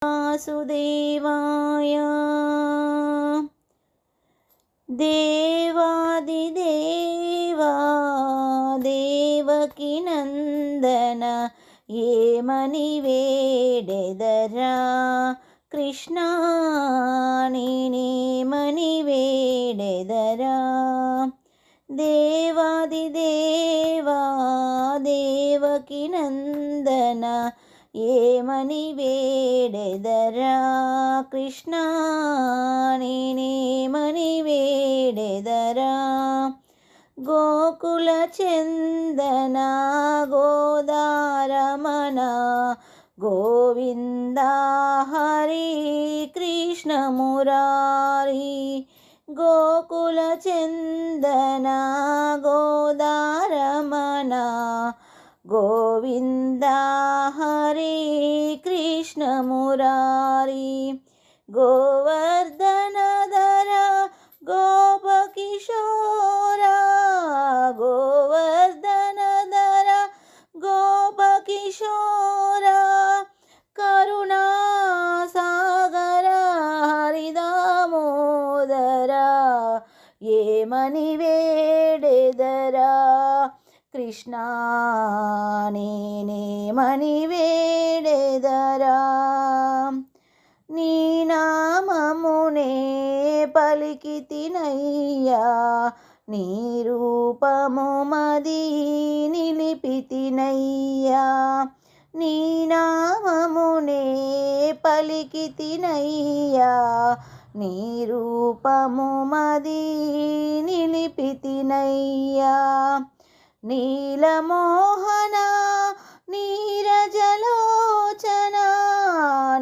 वासुदेवाय देवादिदेवा देवकी नंदन ఏమని వేడెదరా కృష్ణ నేనేమని వేడెదరా దేవాదిదేవా దేవకి నందన ఏమని వేడెదరా కృష్ణ నేనేమని వేడెదరా గోకుల చందన గోదారమణ గోవింద హరి కృష్ణ మురారి గోకుల చందన గోదారమణ గోవింద హరి కృష్ణ మురారి గోవర్ధనధర గోపకిశోరా గోవర్ధనధర గోపకిశోరా కరుణాసాగర హరిదామోదరా ఏమని వేడెదరా కృష్ణ నేనేమని వేడెదరా నీ నామమునే పలికితినయ్యా నీ రూపము మది నిలిపితినయ్యా నీ నామమునే పలికితినయ్యా నీ రూపము మది నిలిపితినయ్యా నీలమోహన నీరజలోచన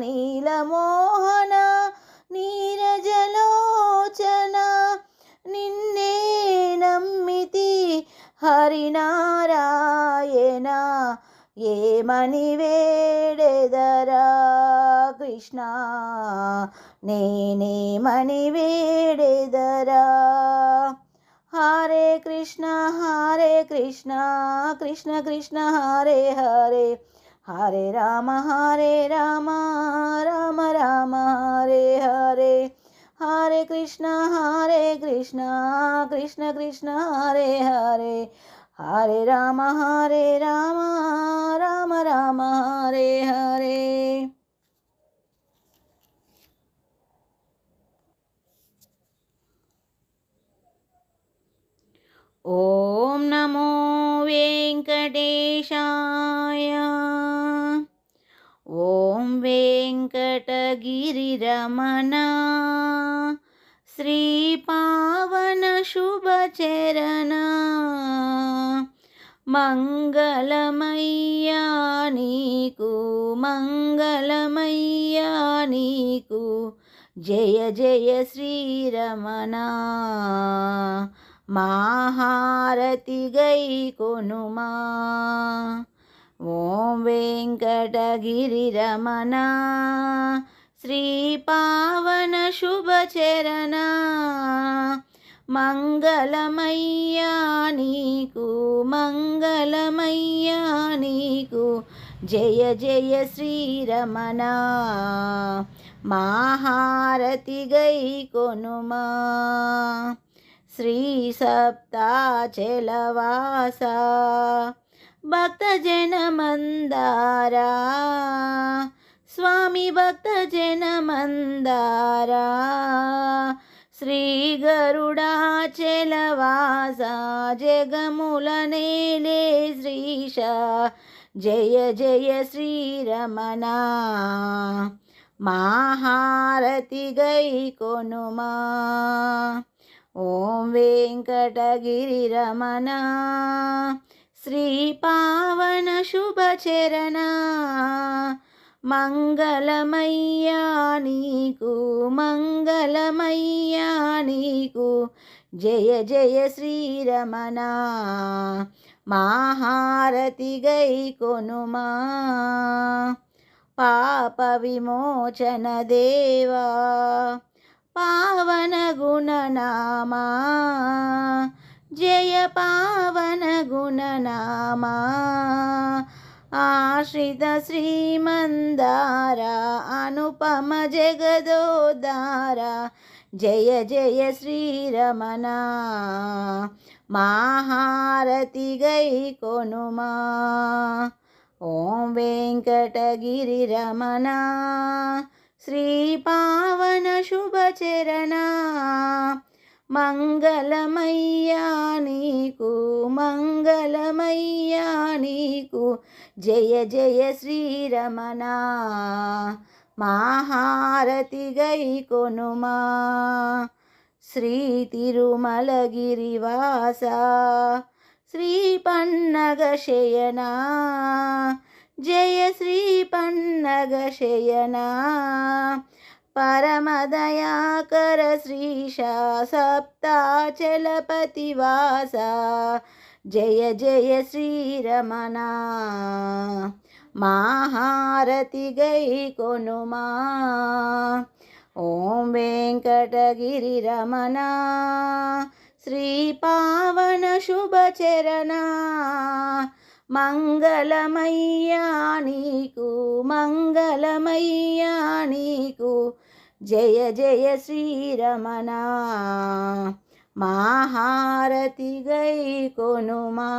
నీలమోహన నీరజలోచన నిన్నే నమ్మితి హరినారాయణ ఏమని వేడెదరా కృష్ణ నేనేమని వేడెదరా హరే కృష్ణ కృష్ణ కృష్ణ హరే హరే హరే రామ రామ రామ హరే హరే హరే కృష్ణ కృష్ణ కృష్ణ హరే హరే హరే రామ రామ రామ హరే హరే ఓం నమో వెంకటేశాయ ఓం వెంకటగిరిరమణ శ్రీపావన శుభచరణ మంగళమయ్యా నీకు మంగళమయ్యా నీకు జయ జయ శ్రీరమణ మాహారతి గై కొనుమా ఓం వెంకటగిరిరమణ శ్రీపావన శుభచరణ మంగళమయ్యా నీకు మంగళమయ్యా నీకు జయ జయ శ్రీరమణ మాహారతి గై కొనుమా శ్రీ సప్తాచలవాస భక్తజనమందారా స్వామి భక్తజనమందారా శ్రీ గరుడాచలవాస జగముల నేలే శ్రీశ జయ జయ శ్రీరమణ మాహారతి గై కొనుమా ఓం వెంకటగిరిరమణ శ్రీపావన శుభచరణ మంగళమయ్యా నీకు మంగళమయ్యా నీకు జయ జయ శ్రీరమణ మాహారతి గై కొనుమా పాప విమోచన దేవా పావన గుణనామా జయ పావన గుణనామా ఆశ్రిత శ్రీమందార అనుపమ జగదోదార జయ జయ శ్రీరమణ మాహారతి గై కొనుమా ఓం వెంకటగిరి రమణ శ్రీపావన శుభచరణ మంగళమయ్యా నీకు మంగళమయ్యా నీకు జయ జయ శ్రీరమణ మాహారతి గై కొనుమా శ్రీ తిరుమలగిరివాస శ్రీ పన్నగ శయనా జయ శ్రీ పన్నగ శయనా పరమదయాకర శ్రీశా సప్తాచలపతివాస జయ జయ శ్రీరమణ మాహారతి గై కొనుమా ఓం వెంకటగిరి రమణ శ్రీపావన శుభచరణ మంగళమయ్యా నీకు మంగళమయ్యా నీకు జయ జయ శ్రీరమణ మాహారతి గై కొనుమా.